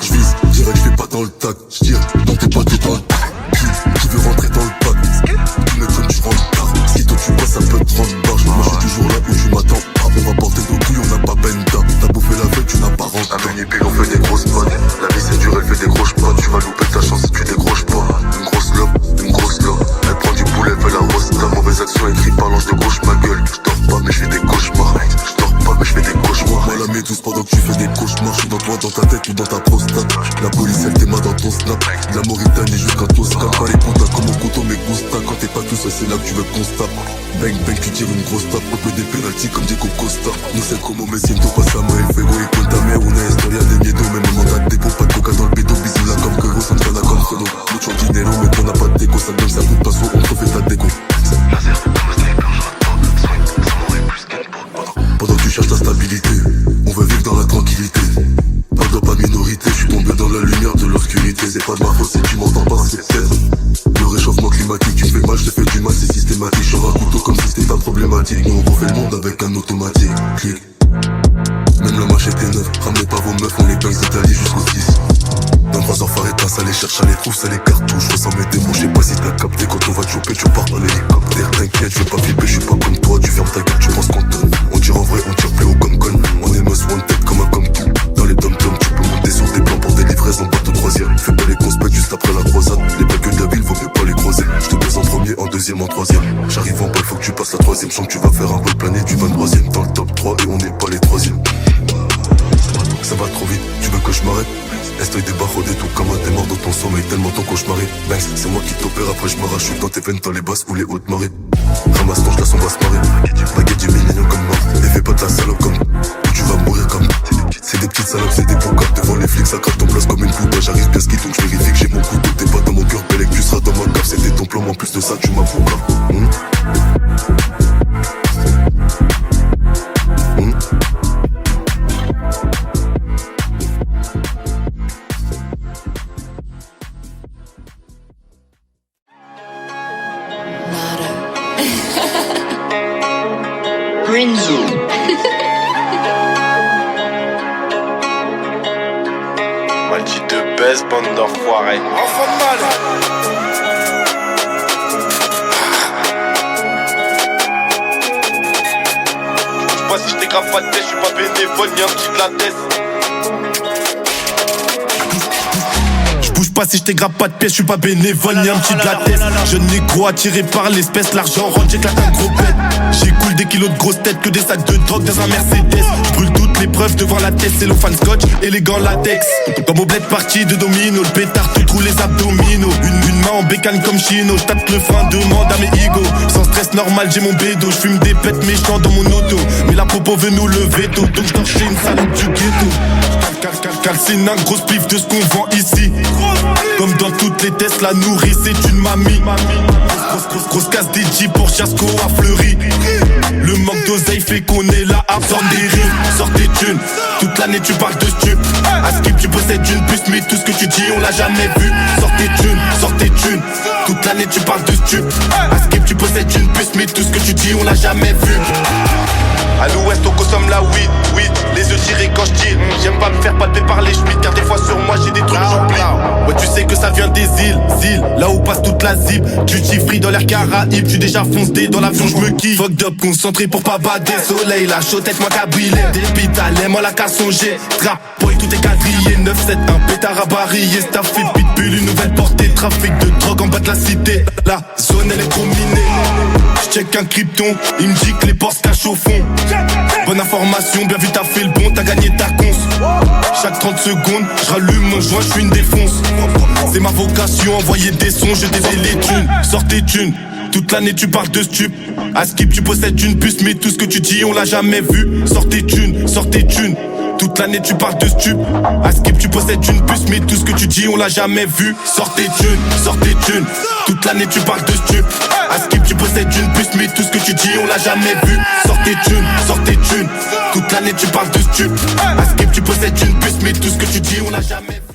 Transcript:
J'vise, direct, j'fais pas dans le tac. J'tire, non t'es pas dans le tac. Qui veut rentrer dans le pack? Tu m'étonnes, tu rentres tard. Si toi tu passes, ça peut te rendre barge. Moi j'suis toujours là où tu m'attends. On va porter nos couilles, on n'a pas benta. T'as bouffé la feuille, tu n'as pas rentré. Un manipule, on fait des grosses pattes. La vie c'est dur, elle fait des grosses pattes. Tu vas louper ta chance si tu décroches pas. Une grosse lobe, une grosse lobe. Elle prend du poulet, elle fait la rosta. Mauvaise action, écrit par l'ange de gauche, ma gueule. J'dors pas, mais j'fais des cauchemars. J'dors pas, mais j'fais des cauchemars. Moi la méduse pendant que tu fais des cauchemars. J'suis dans toi, dans ta tête ou dans ta prostate. La police elle t'aima dans ton snap. De la Mauritanie jusqu'à Toscane. Pas les putas comme au couteau mais gusta. Quand t'es pas tout seul c'est là que tu veux qu'on se tape. Bang bang tu tires une grosse tape. On peut des penalties comme Diego Costa. No sé como me siento pasamos el fuego y cuéntame una historia de miedo. Me mandas de pas de coca dans le bédo. Bisous là comme que gros ça me fait la comme Fredo. Mucho dinero mais qu'on n'a pas de déco. Ça donne ça coûte pas sous on te fait ta déco. Laser comme un sniper je rate pas. Swing ça m'aurait plus qu'un. Pendant que tu cherches la stabilité, on veut vivre dans la tranquillité. Pas pas minorité, je suis tombé dans la lumière de l'obscurité. C'est pas de ma faute si tu m'entends pas, c'est peut-être le réchauffement climatique. Tu me fais mal, je te fais du mal, c'est systématique. Je sors un couteau comme si c'était ta problématique. Nous on refait le monde avec un automatique. Clic. Même la machette est neuve, ramenez pas vos meufs, on les pince d'Italie jusqu'au 6. 23h Faretta, ça les cherche, ça les trouve, ça les cartouches. Je ressens mes démons, je sais pas si t'as capté. Quand on va te choper, tu pars en hélicoptère. T'inquiète, je veux pas flipper, je suis pas comme toi. Tu fermes ta gueule, tu penses qu'on donne. On tire en vrai, on tire plus haut comme con. On est most wanted comme un comme tout. Dans les dom-toms, tu peux monter sur des plans pour des livraisons bateau croisière. Fais pas les conspects juste après la croisade. Les bagues de la ville, vaut mieux pas les croiser. Je te baise en premier, en deuxième, en troisième. J'arrive en bas, faut que tu passes la troisième. Je sens que tu vas faire un vol plané du 23ème. Dans le top 3 et on n'est pas les troisièmes. Ça va trop vite, tu veux que je m'arrête? Estoy debajo de tout comme un démon dans ton sommeil. Tellement ton cauchemar est Banks, c'est moi qui t'opère. Après je m'arrache, je suis dans tes veines, dans les basses ou les hautes marées. Ramasse ton glace, on va se marrer. Baguette du mignon comme mort. Et fais pas de la salope comme ou tu vas mourir comme. C'est des petites salopes, c'est des boucaps. Devant les flics, ça crache ton blast comme une pouba. J'arrive bien ski donc je vérifie que j'ai mon couteau. T'es pas dans mon cœur, Bellec, tu seras dans ma cave. C'était ton plan, en plus de ça, tu m'as fouca. Renzo. Maudit de baisse, bande d'enfoirés. Enfant de mal. Je sais pas si je t'égrave pas de tête, je suis pas bénévole, ni un petit de la tête. Bouge pas si je t'égrappe pas de pièces, je suis pas bénévole ni un petit de la tête. Jeune négro attiré par l'espèce, l'argent rentre, j'éclate un gros bête. J'écoule des kilos de grosses têtes, que des sacs de drogue dans un Mercedes. J'brûle toutes les preuves devant la tête, cellophane scotch, élégant latex. Comme au bled parti de domino, le pétard te roule les abdominaux. Une main en bécane comme Chino, j'tape le frein, demande à mes ego. Sans stress normal, j'ai mon bédo, j'fume des pètes méchants dans mon auto. Mais la popo veut nous le veto, donc j'dors chez une salope du ghetto. Calcine un gros spliff de ce qu'on vend ici. Comme dans toutes les tests, la nourrice c'est une mamie. Grosse casse des jeeps pour Chasco à Fleury. Le manque d'oseille fait qu'on est là à prendre des rimes. Sors tes thunes, toute l'année tu parles de stup. À Skip tu possèdes une puce, mais tout ce que tu dis on l'a jamais vu. Sors tes thunes, toute l'année tu parles de stup. À Skip tu possèdes une puce, mais tout ce que tu dis on l'a jamais vu. À l'ouest on consomme la weed, les yeux tirés quand je tire. J'aime pas me faire palper par les schmitts, car des fois sur moi j'ai des trucs j'oublie. Ouais tu sais que ça vient des îles, là où passe toute la zip. Duty free dans l'air Caraïbes, j'suis déjà foncé dans l'avion j'me kiffe. Fucked up, concentré pour pas bader. Soleil, la chaude-tête, moi cabrilé. Des pitales, moi la casse songer. Trap, boy, tout est quadrillé. 9-7, un pétard à bariller. Staffé, pitbull, une nouvelle portée. Trafic de drogue en bas de la cité. La zone elle est trop minée. J'check un krypton, il me dit que les portes cachent au fond. Bonne information, bien vu t'as fait le bon, t'as gagné ta conce. Chaque 30 secondes, j'rallume mon joint, j'suis une défonce. C'est ma vocation, envoyer des sons, je t'ai les thunes. Sors tes thunes, toute l'année tu parles de stup. À Skip tu possèdes une puce, mais tout ce que tu dis on l'a jamais vu. Sors tes thunes, toute l'année tu parles de stup. À Skip tu possèdes une puce, mais tout ce que tu dis on l'a jamais vu. Sors tes thunes, toute l'année tu parles de stup. À Skip tu possèdes une puce, mais tout ce que tu dis on l'a jamais vu. Sors tes thunes, toute l'année tu parles de stup. À Skip tu possèdes une puce, mais tout ce que tu dis on l'a jamais vu.